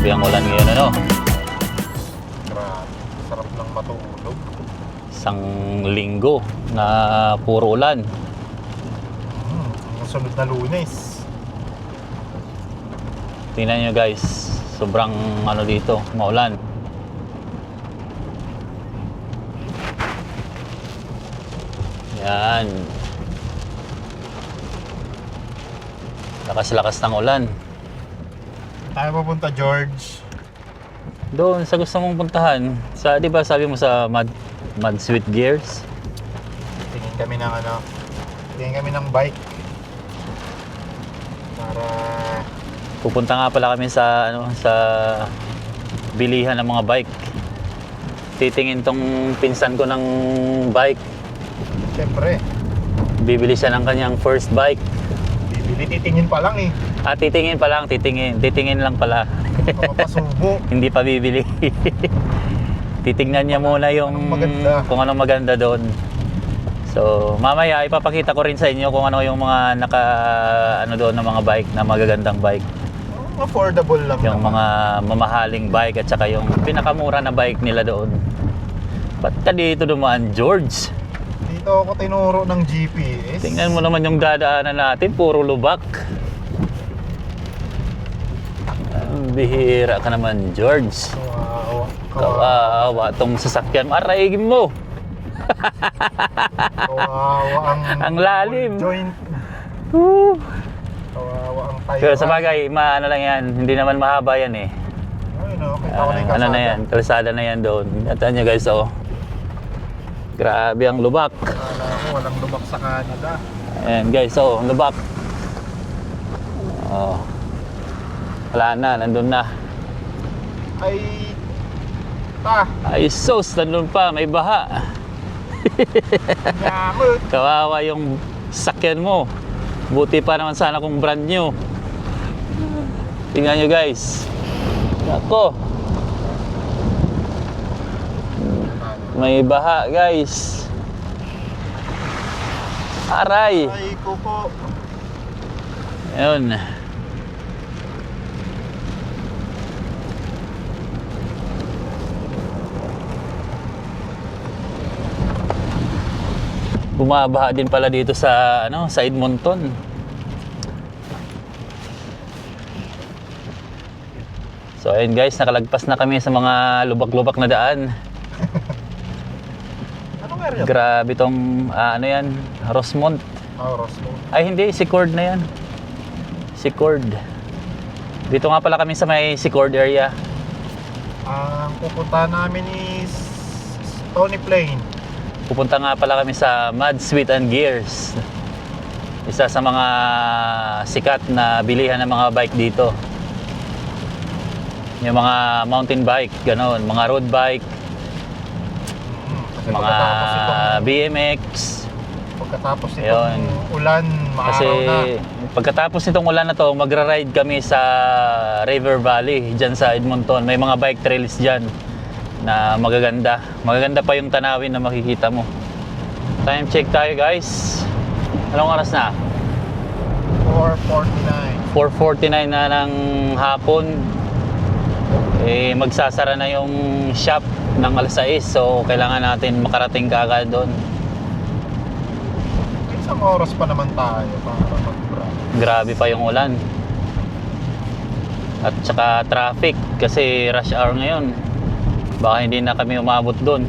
Grabe ang ulan ngayon, ano? Grabe, sarap lang matulog. Isang linggo na puro ulan. Ang sunod na Lunes. Tingnan nyo guys, sobrang ano dito, maulan. Yan. Lakas-lakas ng ulan. Tayo papunta, George. Doon sa gusto mong puntahan, sa 'di ba sabi mo sa Mud Sweet Gears? Tingin kami ng bike. Para Pupunta nga pala kami sa sa bilihan ng mga bike. Titingin tong pinsan ko ng bike. siyempre, Bibili siya ng kanyang first bike. titingin pa lang eh. Titingin pa lang, titingin lang pala. Mapasubo. Hindi pa bibili. Titingnan niya muna yung kung anong maganda doon. So, mamaya ipapakita ko rin sa inyo kung ano yung mga doon ng mga bike na magagandang bike. Affordable lang Yung naman. mga mamahaling bike at saka yung pinakamura na bike nila doon. Ba't ka dito dumaan, George? Dito ako tinuro ng GPS. Tingnan mo naman yung dadaanan natin, puro lubak. Ang bihira ka naman, George. Kawawa tong sasakyan mo. Araigin mo! Kawawa Ang lalim. joint. Woo. Kawawa ang tayo. Pero sa bagay, ano lang yan, hindi naman mahaba yan eh. Ay no, kita ko na yung Ano na kalsada. yan, kalsada na yan doon. Atan nyo guys, oh. Grabe ang lubak. Akala ko walang lubak sa Canada. Ayan guys, oh, lubak. Oh. Wala na, nandun na. Ay, Ay sus, nandun pa, may baha. Yamot. Kawawa yung sakyan mo. Buti pa naman sana kung brand new. Tingnan nyo guys. Ako. May baha guys. Aray. Ay, kuko. Ayun. Bumabaha din pala dito sa sa Edmonton. So ayun guys, nakalagpas na kami sa mga lubak-lubak na daan. Anong area? Grabe tong yan, Rosemont. Roscoe. Ay hindi, Secord na yan. Secord. Dito nga pala kami sa may Secord area. Ang pupunta namin is Stony Plain. Pupunta nga pala kami sa Mud Sweet and Gears. Isa sa mga sikat na bilihan ng mga bike dito. Yung mga mountain bike, gano'n, mga road bike, Kasi mga BMX. Pagkatapos itong Ayun. ulan, Kasi maaraw na. pagkatapos nitong ulan na to, magra-ride kami sa River Valley, dyan sa Edmonton. May mga bike trails dyan na magaganda. Magaganda pa yung tanawin na makikita mo. Time check tayo guys. Anong oras na? 4:49. 4:49 na ng hapon. Magsasara na yung shop ng alas 6. So kailangan natin makarating kaagad doon. Isang oras pa naman tayo para mag-brand. Grabe pa yung ulan. At saka traffic kasi rush hour ngayon. Baka hindi na kami umabot doon.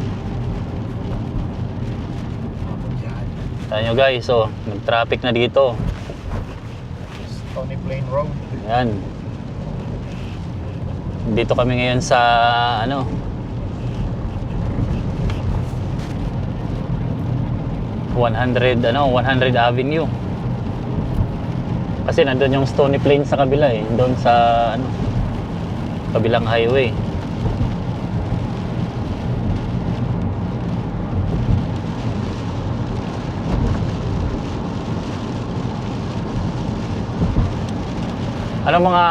Ayan nyo guys, oh, nag-traffic na dito. Stony Plain Road. Ayan. Dito kami ngayon sa 100 Avenue. Kasi nandun yung Stony Plain sa kabila eh, doon sa kabilang highway. Anong mga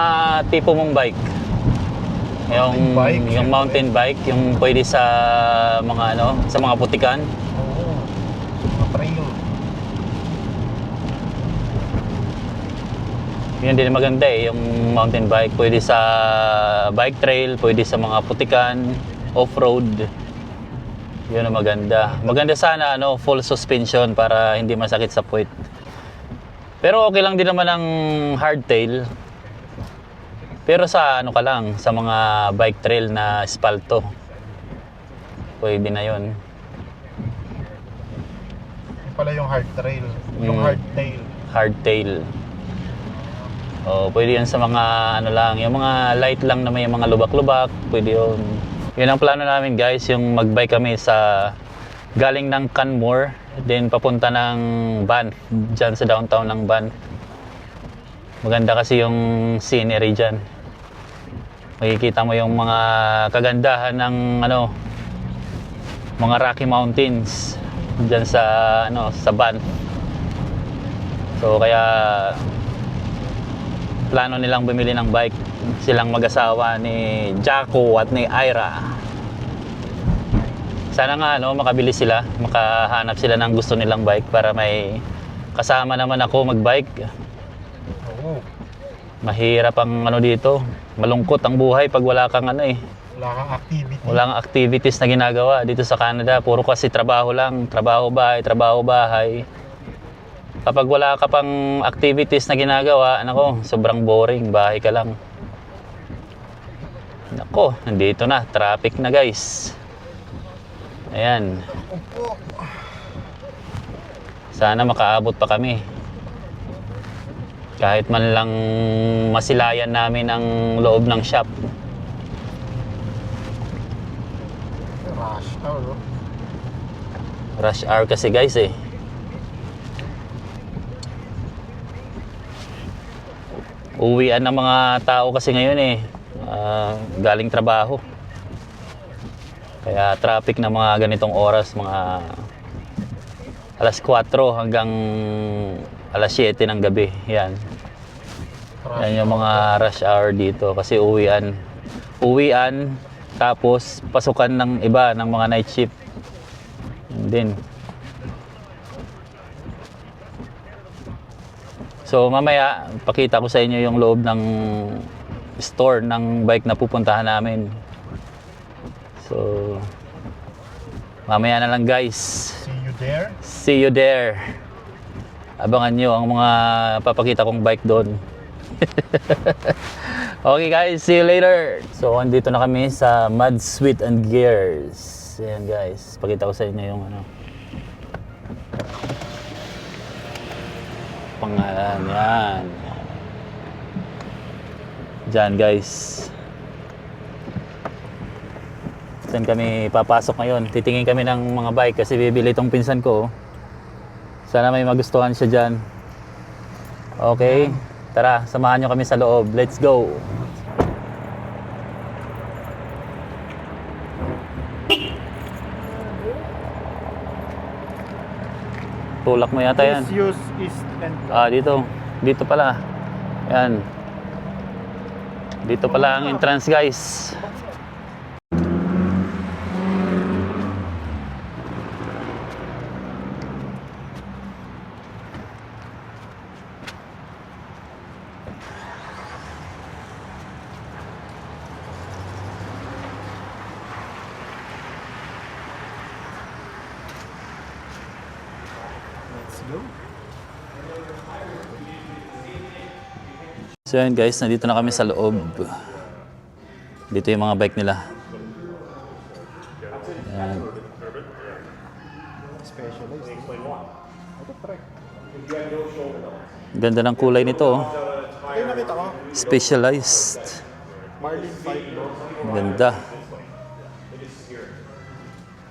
tipo mong bike? Mountain bike, Yung syempre. mountain bike, yung pwede sa mga sa mga putikan. Oo. Mga trail. Yun din maganda eh, yung mountain bike. Pwede sa bike trail, pwede sa mga putikan, off-road. Yun ang maganda. Maganda sana ano, full suspension para hindi masakit sa puwit. Pero okay lang din naman ang hardtail. Pero sa ano ka lang, sa mga bike trail na espalto. Pwede na yun. Yung pala yung hard trail. Yung hard tail. Hardtail. O, pwede yan sa mga ano lang, yung mga light lang na may mga lubak-lubak, pwede yun. Yun ang plano namin guys, yung magbike kami sa galing ng Canmore, then papunta ng Banff, dyan sa downtown ng Banff. Maganda kasi yung scenery dyan. Makikita mo yung mga kagandahan ng ano, mga Rocky Mountains dyan sa ano, sa Banff. So kaya plano nilang bumili ng bike, silang mag-asawa ni Jaco at ni Ira. Sana nga no, makabili sila, makahanap sila ng gusto nilang bike para may kasama naman ako magbike. Oo. Mahirap ang ano dito, malungkot ang buhay pag wala kang ano eh. Wala kang activity. Walang activities na ginagawa dito sa Canada, puro kasi trabaho lang, trabaho bahay. Kapag wala ka pang activities na ginagawa, nako, sobrang boring, bahay ka lang. Nako, nandito na, traffic na guys. Ayan. Opo. Sana makaabot pa kami. Kahit man lang masilayan namin ang loob ng shop. Rush hour. Oh. Rush hour kasi guys eh. Uwian ng mga tao kasi ngayon eh. Galing trabaho. Kaya traffic na mga ganitong oras, mga alas 4 hanggang alas 7 ng gabi. Yan. Yan yung mga rush hour dito kasi uwian tapos pasukan ng iba ng mga night shift. Yun din. So mamaya pakita ko sa inyo yung loob ng store ng bike na pupuntahan namin. So mamaya na lang guys. See you there. See you there. Abangan nyo ang mga papakita kong bike doon. Okay guys, see you later. So andito na kami sa Mud Sweet and Gears. Ayan guys, pakita ko sa inyo yung ano, pangalan yan. Diyan guys. Saan kami papasok ngayon? Titingin kami ng mga bike kasi bibili itong pinsan ko. Sana may magustuhan siya dyan. Okay, tara, samahan nyo kami sa loob. Let's go! Tulak mo yata yan. Please use east and Dito. Dito pala. Yan. Dito pala ang entrance guys. let's go. So yun guys, nandito na kami sa loob. Dito yung mga bike nila. Yan. Specialized. Ito track. Ganda ng kulay nito. Oh. Ay, nakita ko. Specialized. Marlin 5. Ganda.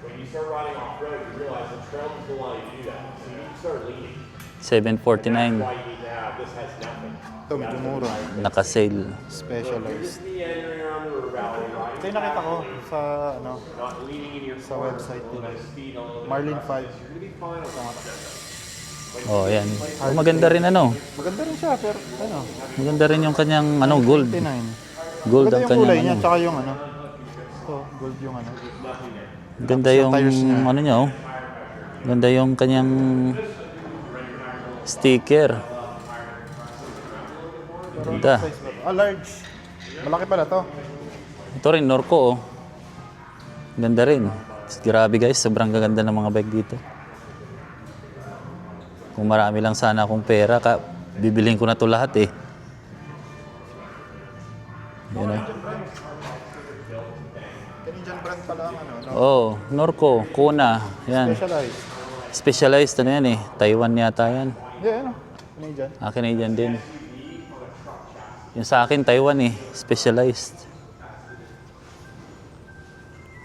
When you start riding off-road, you realize the trail doesn't allow you to do that. So you start leaning. 749. Why you need to have, this has nothing. Ito, medyo mura. Naka-sale. Specialized. The end around the river valley, right? Ito yung nakita ko sa ano, Not leaning in your sa car. website nila. Speed on the Marlin 5. You're gonna be fine on that. Oh, yan. Oh, maganda rin ano. Maganda rin siya, pero ano, Maganda rin yung kanyang ano, gold. 59. Gold Maganda ang yung kulay kanyang niya, ano. tsaka yung ano. Ito, gold yung ano. Ganda Sa yung tires niya. ano niya oh. Ganda yung kanyang sticker. Pero Ganda. ano size ba to? Ah, large. Malaki pala to. Ito rin, Norco, oh. Ganda rin. Grabe guys, sobrang gaganda ng mga bike dito. Kung marami lang sana akong pera, bibilhin ko na to lahat eh. Yun oh. Canadian brand pala ang ano. No? Oh, Norco, Kona, yan. Specialized. Specialized ano yan eh. Taiwan yata yan. Hindi, ano. Canadian. Canadian din. Yung sa akin, Taiwan eh. Specialized.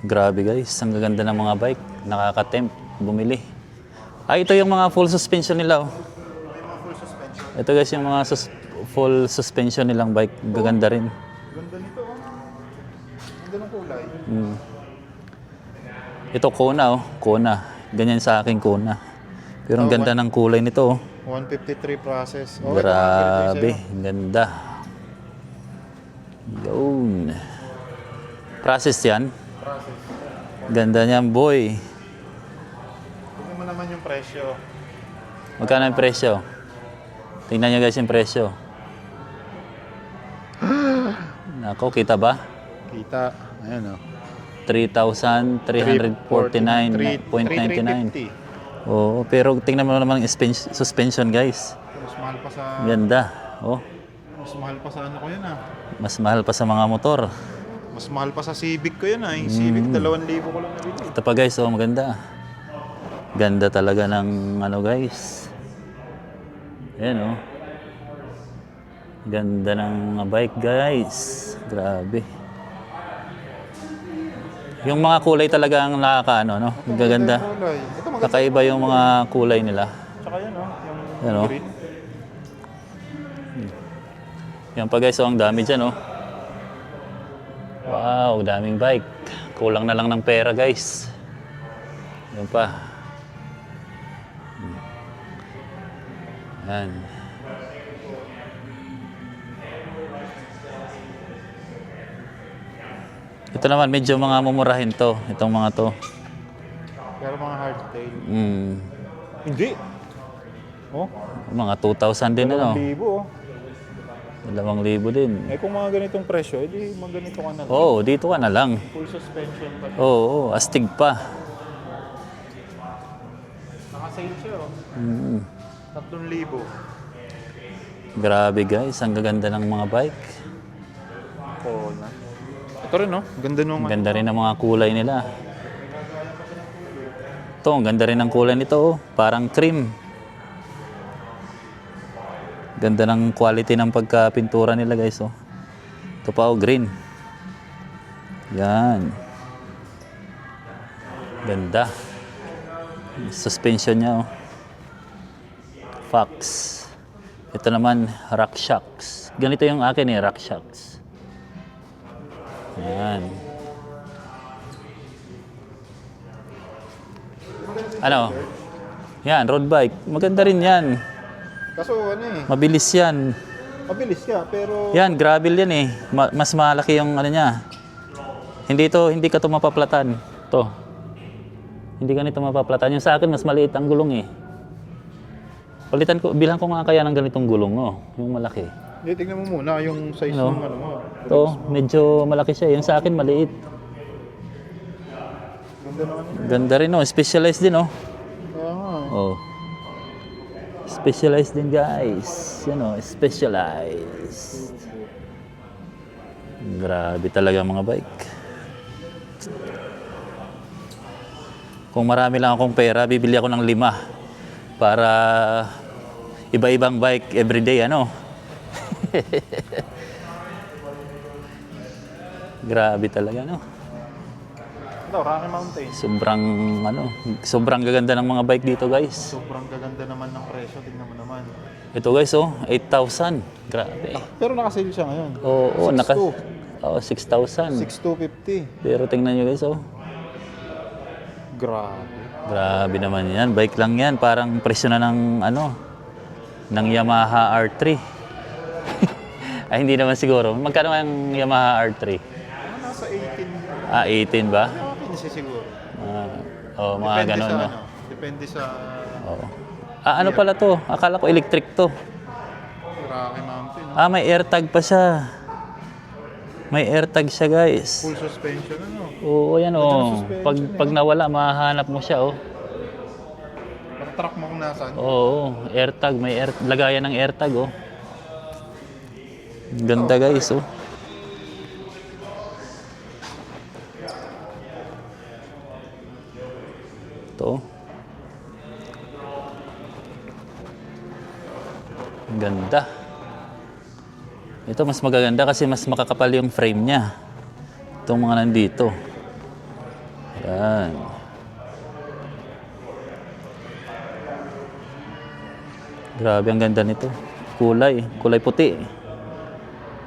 Grabe guys, ang gaganda ng mga bike. Nakaka-tempt bumili. Ito yung mga full suspension nila oh. May mga full suspension. Ito guys yung mga full suspension nilang bike. Gaganda rin. Ganda nito, oh. Ganda ng kulay. Ito Kona oh. Kona. Ganyan sa akin Kona. Pero ang ganda ng kulay nito oh. 153 process. Okay, Grabe. Ang ganda. Yun. Process yan. Process. Ganda niyan boy. Tingnan mo naman yung presyo. Magkano yung presyo? Tingnan nyo guys yung presyo. Nako, kita ba? Kita. Ayan, oh. 3,349.99. Oo, pero tingnan mo naman yung suspension guys. Mas mahal pa sa... Ganda. Oh, Mas mahal pa sa ano ko yun, ah. mas mahal pa sa mga motor. Mas mahal pa sa Civic ko yun, ah. Yung Civic, 2,000 ko lang nabili. Ito pa guys, oh, maganda. Ganda talaga ng ano guys. Ayan oh. Ganda ng mga bike guys. Grabe. Yung mga kulay talaga ang nakakaano, no? Gaganda. Kulay. Ito maganda. Kakaiba yung mga kulay nila. Tsaka yan, oh. Yung Yan, oh. green. Yan pa guys, oh, ang dami dyan, oh. Wow, daming bike. Kulang na lang ng pera guys. Yan pa. Yan. Ito naman, medyo mga mumurahin to. Itong mga to. Pero mga hardtail. Hindi. Oh, Mga 2,000 din, ano? 2,000, oh. 2,000 din. Eh kung mga ganitong presyo, edi mga ganito ka na. Oo, dito ka na lang. Full suspension pa. Oo, astig pa. Naka-sale siya, oh. 3,000. Grabe guys, ang gaganda ng mga bike. Oh, na. Ito rin, no? Ganda nung... Ang ganda rin ng mga kulay nila. Ito, ang ganda rin ng kulay nito, oh. Parang cream. Ganda ng quality ng pagkapintura nila guys, oh. Ito pa, oh, green. Yan. Ganda. Suspension niya, oh. Fox. Ito naman, RockShox. Ganito yung akin eh, RockShox. Yan. Ano? Yan, road bike. Maganda rin yan. Kaso ano eh, Mabilis yan. mabilis siya, pero... Yan, gravel yan eh. Mas malaki yung ano niya. Hindi ka to mapaplatan. To. Hindi ka nito mapaplatan. Yung sa akin, mas maliit ang gulong eh. Bilang ko nga kaya ng ganitong gulong, oh. Yung malaki. Hindi, tignan mo muna yung size Ano? ng ano mo. To, medyo malaki siya. Yung sa akin, maliit. Ganda naman yun. Ganda rin, oh. Specialized din, oh. Kaya nga. Oh. Specialized din, guys. Yan, oh. Specialized. Grabe talaga mga bike. Kung marami lang akong pera, bibili ako ng 5 para iba-ibang bike everyday, ano? Grabe talaga, no? Ito, Rocky Mountain. Sobrang gaganda ng mga bike dito, guys. Sobrang gaganda naman ng presyo, tignan mo naman. Ito, guys, oh, 8,000. Grabe. Pero naka-sale siya ngayon. Oo, 6,200. 6,000. 6,250. Pero tingnan nyo, guys, oh. Grabe. Grabe naman yan. Bike lang yan. Parang presyo na ng, ng Yamaha R3. Ay, hindi naman siguro. Magkano ang Yamaha R3? Nasa 18. 18 ba? Mga 15 siguro. Mga Depende ganon, sa no? ano. Depende sa Oo. Ano pala to? Akala ko electric to. Rocky Mountain. Ah, may AirTag pa siya. May AirTag siya, guys. Full suspension, ano? Oo, yan Ganda ng oh. suspension, Pag nawala, mahanap mo siya oh. Track mo kung nasaan. Oo, AirTag, may lagayan ng AirTag oh. Ganda guys oh. Ito. Ganda. Ito mas magaganda kasi mas makakapal yung frame niya. Itong mga nandito. Yan. Grabe ang ganda nito. Kulay puti.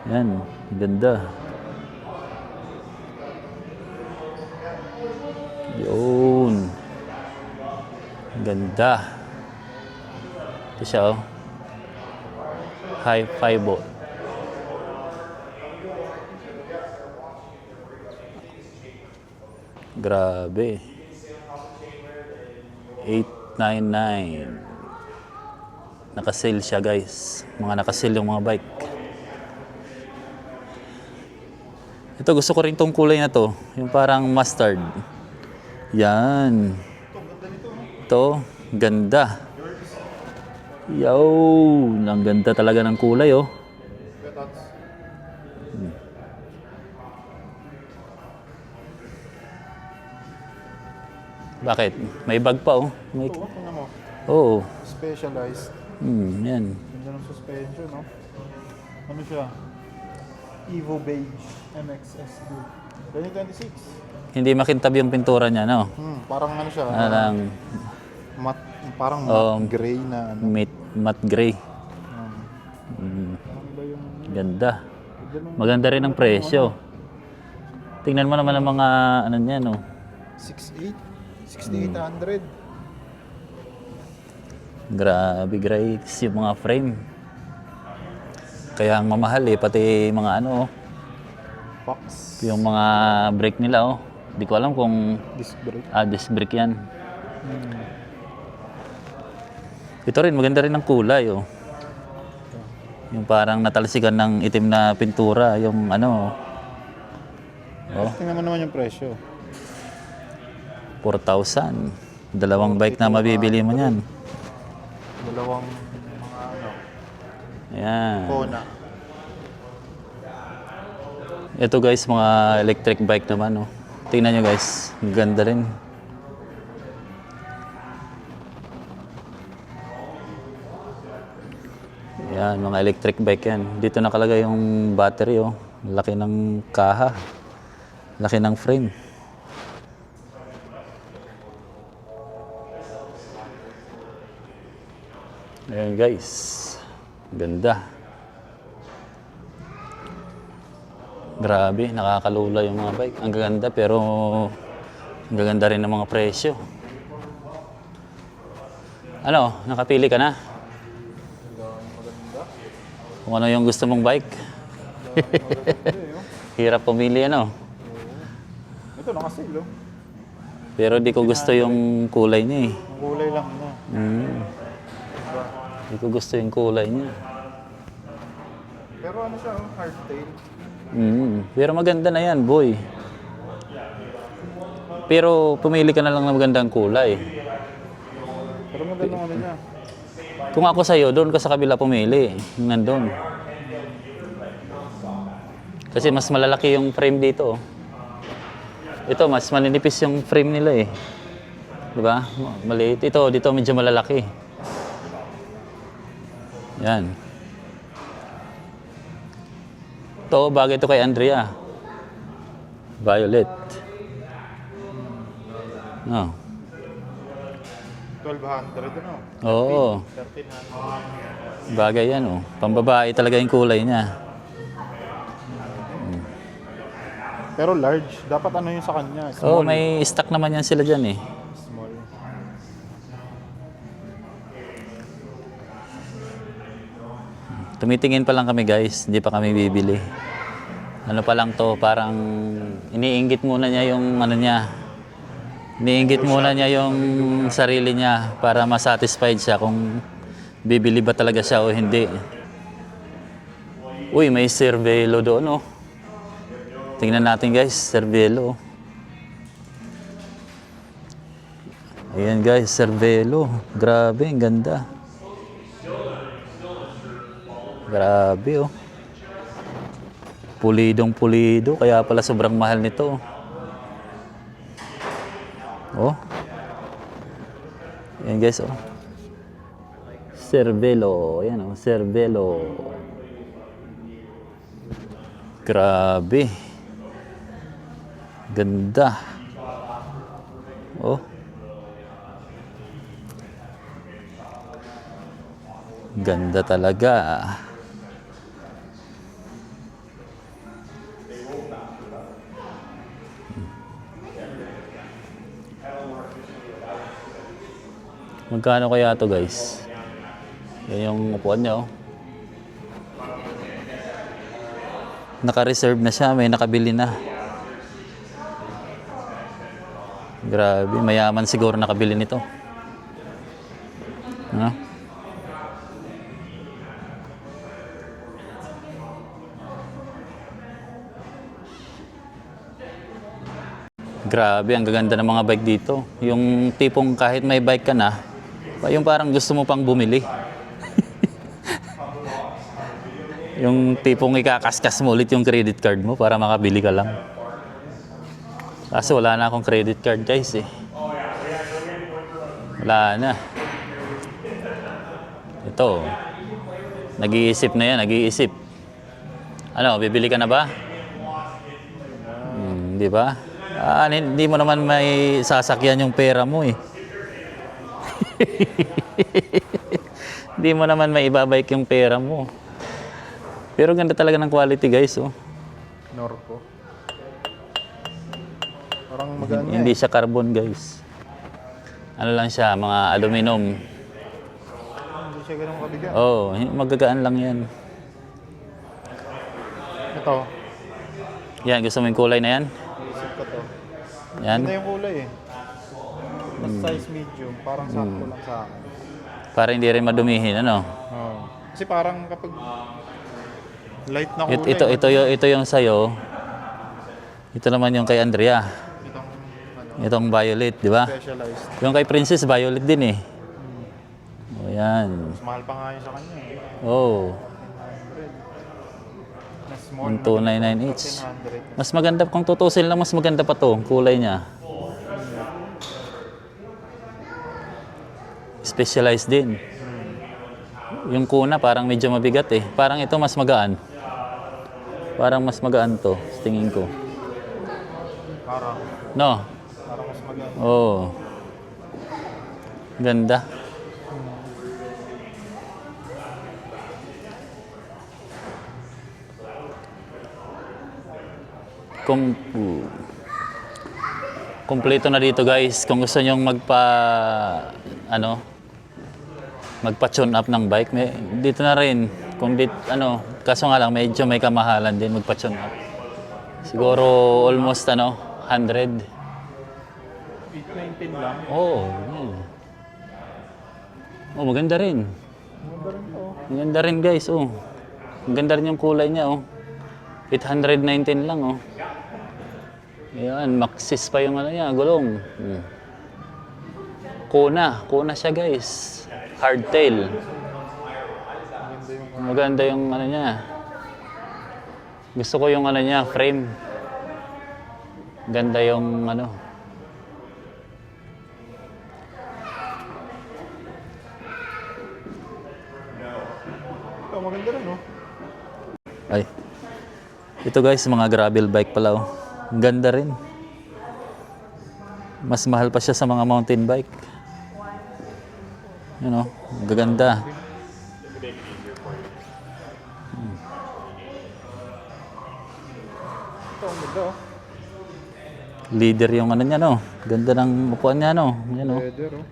Yan, ang ganda. Yun. Ang ganda. Ito siya oh. High fiber. Grabe. 899. Naka-sale siya guys. Mga naka-sale yung mga bike. Ito gusto ko rin tong kulay na to. Yung parang mustard. Yan. Ito. Ganda. Yun. Ang ganda talaga ng kulay oh. Bakit? May bag pa oh. May... Ito, ano mo? Oo. Specialized. Yan. Ganda ng suspension, no? Ano siya? Evo Beige MXSD. 2026. Hindi makintab yung pintura niya, no? Parang ano siya? Parang Parang Oh. matte gray na ano. matte gray. Ano ba yung Ganda. Maganda rin ang presyo. Tingnan mo naman ang mga ano niya, no? 6.8? 6,800. Grabe guys, yung mga frame. Kaya ang mamahal eh, pati mga ano, Box. yung mga brake nila oh. Hindi ko alam kung Disc brake. disc brake yan. Ito rin, maganda rin ang kulay oh. Yung parang natalsikan ng itim na pintura, yung ano oh, Tingnan mo naman yung presyo. 4,000. Dalawang bike na mabibili mo niyan. Dalawang mga ano. Ayan. Kona. Ito guys, mga electric bike naman oh. Tingnan nyo guys, ang ganda rin. Yan, mga electric bike yan. Dito nakalagay yung battery oh. Laki ng kaha. Laki ng frame. Ayan guys. Ganda. Grabe, nakakalula yung mga bike. Ang gaganda pero ang gaganda rin ng mga presyo. Ano, nakapili ka na? Kung ano yung gusto mong bike? Hirap pumili ano. Ito naka-sale oh. Pero di ko gusto yung kulay niya eh. Ang kulay lang na. Di ko gusto yung kulay niya. Pero ano siya oh, hardtail. Pero maganda na yan, boy. Pero pumili ka na lang ng magandang kulay. Pero maganda ano niya. Kung ako sa'yo, doon ka sa kabila pumili. Yung nandun. Kasi mas malalaki yung frame dito. Oh. Ito, mas maninipis yung frame nila eh. Diba? Maliit. Ito, dito medyo malalaki. Yan. Ito, bagay ito kay Andrea. Violet. No. 1,200 ano? Oo. 1,300. Bagay yan oh. Pambabae talaga yung kulay niya. Pero large. Dapat ano yung sa kanya? Oo, Small. may stock naman yan sila dyan eh. Small. Tumitingin pa lang kami guys, hindi pa kami bibili. Ano pa lang to, parang iniinggit muna niya yung ano niya. Iniinggit muna niya yung sarili niya para masatisfied siya kung bibili ba talaga siya o hindi. Uy, may Cervelo doon, oh. Tingnan natin guys, Cervelo. Ayan guys, Cervelo. Grabe, ang ganda. Grabe, oh. Pulidong pulido, kaya pala sobrang mahal nito. Oh. Ayan guys, oh. Cervelo, ayan oh, Cervelo. Grabe. Ganda. Oh. Ganda talaga. Magkano kaya to guys? Yan yung upuan niya, oh. Naka-reserve na siya, may nakabili na. Grabe, mayaman siguro nakabili nito. Ano? Grabe, ang gaganda ng mga bike dito. Yung tipong kahit may bike ka na, yung parang gusto mo pang bumili. Yung tipong ikakaskas mo ulit yung credit card mo para makabili ka lang. Kaso wala na akong credit card guys eh. Wala na. Ito. Nag-iisip na yan, nag-iisip. Ano, bibili ka na ba? Di ba? Hindi mo naman may sasakyan yung pera mo eh. Hindi mo naman may ibabike yung pera mo. Pero ganda talaga ng quality guys, oh. Norco. Parang maganda Hindi siya carbon guys. Ano lang siya, mga aluminum. Hindi siya ganun kabigat. Oh, magagaan lang yan. Ito. Yan, gusto mo yung kulay na yan? Isip ko to. Yan. Ganda yung kulay eh. Mas size medium. Parang sakto lang sa akin. Para hindi rin madumihin, ano? Oh. Kasi parang kapag light na kulay. Ito yung sayo. Ito naman yung kay Andrea. Itong ano, Itong violet, di ba? specialized. Yung kay Princess, violet din eh. O yan. Mas mahal pa nga yun sa kanya eh. Oh, 100. Mas small. 1299 each. 100. Mas maganda, kung tutusin lang, mas maganda pa to, kulay niya. Specialized din. Yung kuna parang medyo mabigat eh. Parang ito mas magaan. Parang mas magaan to, sa tingin ko. Parang No? mas maganda. Oh. Ganda. Kompleto na dito guys. Kung gusto nyong magpa-tune up ng bike, dito na rin. Kaso nga lang medyo may kamahalan din magpa-tune up. Siguro almost 100. 819 lang. Oh, yan. Oh, maganda rin. Maganda rin to. Maganda rin guys, oh. Maganda rin yung kulay niya, oh. 819 lang, oh. Ayan, Maxxis pa yung ano niya, gulong. Kuna siya guys. Hardtail. Maganda yung ano niya. Gusto ko yung ano niya, frame. Ganda yung ano. Ito, maganda rin oh. Ay. Ito guys, mga gravel bike pala, oh. Ang ganda rin. Mas mahal pa siya sa mga mountain bike. Yun, oh. Gaganda. Ito, ang ganda oh. Leader yung ano niya, no? Ganda ng upuan niya, no? Yan, oh. Leather oh.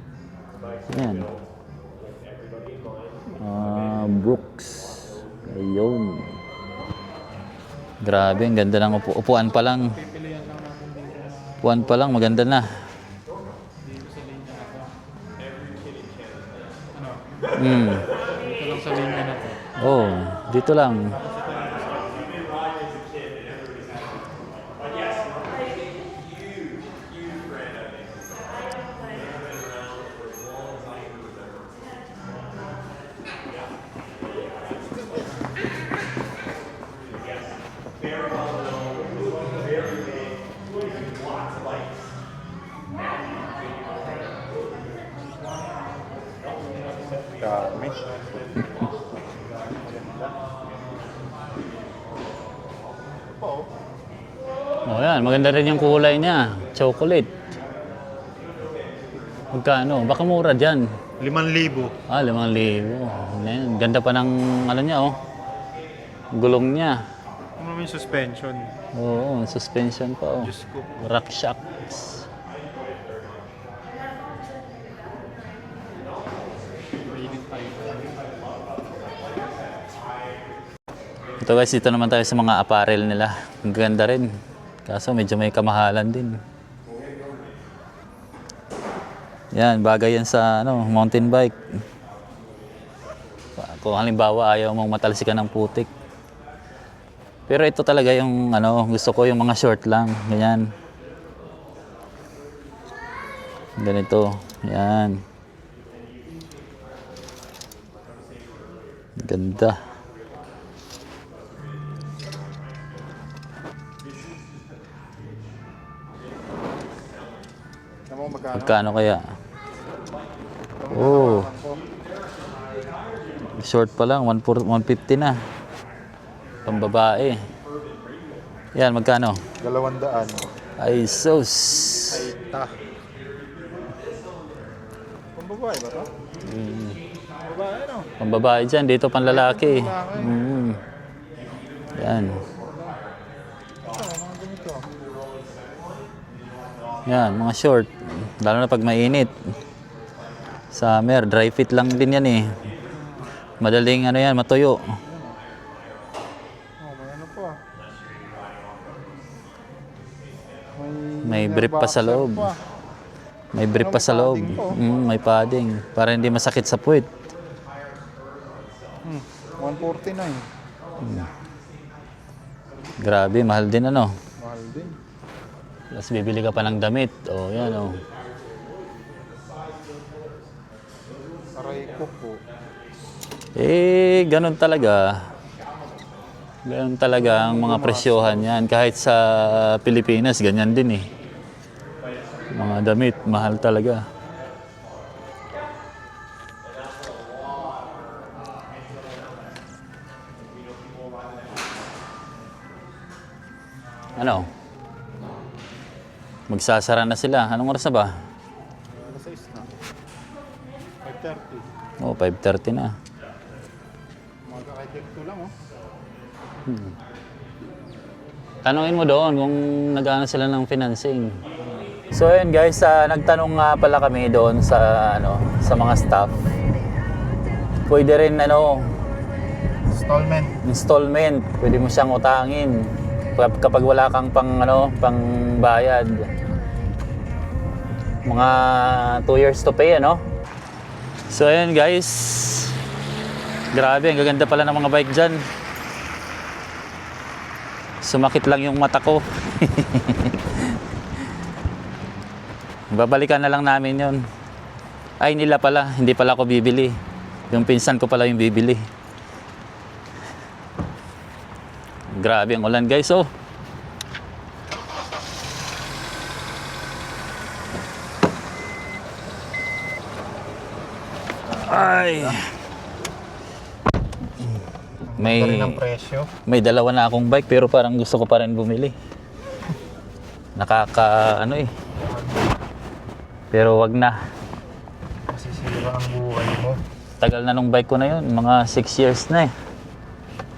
Yan. Brooks. Ayun. Grabe, ang ganda ng upuan pa lang. Pipilihan lang natin dito. Upuan pa lang, maganda na. Dito sa linya na to. Mm. Dito lang sa linya na to. Oh, dito lang. Tapos ito yung pa oh. Oh, yan. Maganda rin yung kulay niya. Chocolate. Magkano? Baka mura dyan. 5,000. Ah, 5,000. Ayan. Ganda pa ng ano niya, oh. Gulong niya. Ano naman yung suspension? Oo, suspension pa, oh. Diyos ko. Rock shocks. Mainit tayo. Ito guys, dito naman tayo sa mga apparel nila. Ang ganda rin. Kaso medyo may kamahalan din. Yan, bagay yan sa ano, mountain bike. Kung halimbawa ayaw mong matalsikan ng putik. Pero ito talaga yung ano, gusto ko yung mga short lang. Ganyan. Ganito. Yan. Ganda. Alam mo magkano? Magkano kaya? Oh, short pa lang, 150 na. Pambabae. Yan, magkano? 200. Ay, sus. Ay, ta. Pambabae ba to? Pambabae, no? Pambabae dyan, dito panlalaki. Yan. Ito, mga ganito. Yan, mga short. Lalo na pag mainit. Summer, dry fit lang din yan eh. Madaling ano yan, matuyo. Oh, may ano pa. May brief pa sa loob. May brief pa sa loob. May padding. Para hindi masakit sa puwit. 149. Grabe, mahal din ano. Mahal din. Tapos bibili ka pa ng damit. O, yan o. Aray ko po. Eh, ganun talaga. Ganun talaga ang mga presyohan yan. Kahit sa Pilipinas, ganyan din eh. Mga damit, mahal talaga. Ano? Magsasara na sila. Anong oras na ba? Alas 6 na. 5:30. Oh, 5:30 na. Mga kakaitik ko lang oh. Tanungin mo doon kung nag-ano sila ng financing. So ayun guys, nagtanong nga pala kami doon sa ano, sa mga staff. Pwede rin ano, installment. Pwede mo siyang utangin kapag wala kang pang ano, pang bayad. Mga 2 years to pay, ano? So ayun guys. Grabe, ang gaganda pala ng mga bike dyan. Sumakit lang yung mata ko. Babalikan na lang namin yon. Ay, nila pala. Hindi pala ako bibili. Yung pinsan ko pala yung bibili. Grabe ang ulan guys, oh. Ay. Presyo. May dalawa na akong bike pero parang gusto ko pa rin bumili. Ano eh. Pero wag na. Masisira ang buhay mo. Tagal na nung bike ko na yun. Mga 6 years na eh.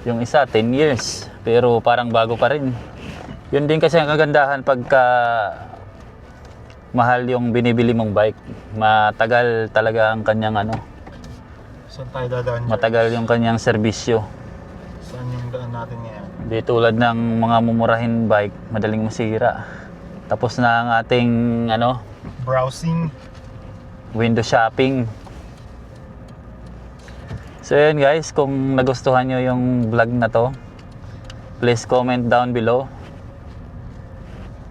Yung isa, 10 years. Pero parang bago pa rin. Yun din kasi ang kagandahan pagka mahal yung binibili mong bike. Matagal talaga ang kanyang ano. Saan tayo dadaan dyan? Matagal yung kanyang serbisyo. Saan yung daan natin ngayon? Di tulad ng mga mumurahin bike, madaling masira. Tapos na ang ating ano, Browsing. window shopping. So yun guys, kung nagustuhan nyo yung vlog na to, please comment down below.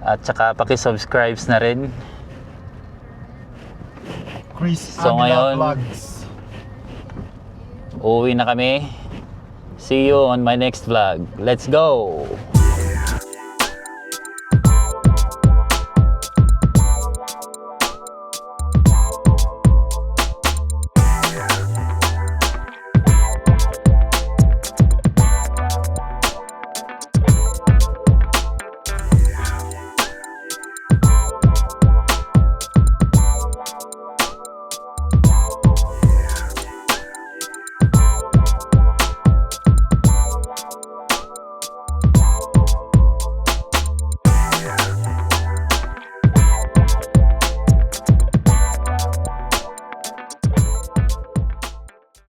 At saka paki-subscribe na rin. Chris So, Avila ngayon, Vlogs. Uuwi na kami. See you on my next vlog. Let's go!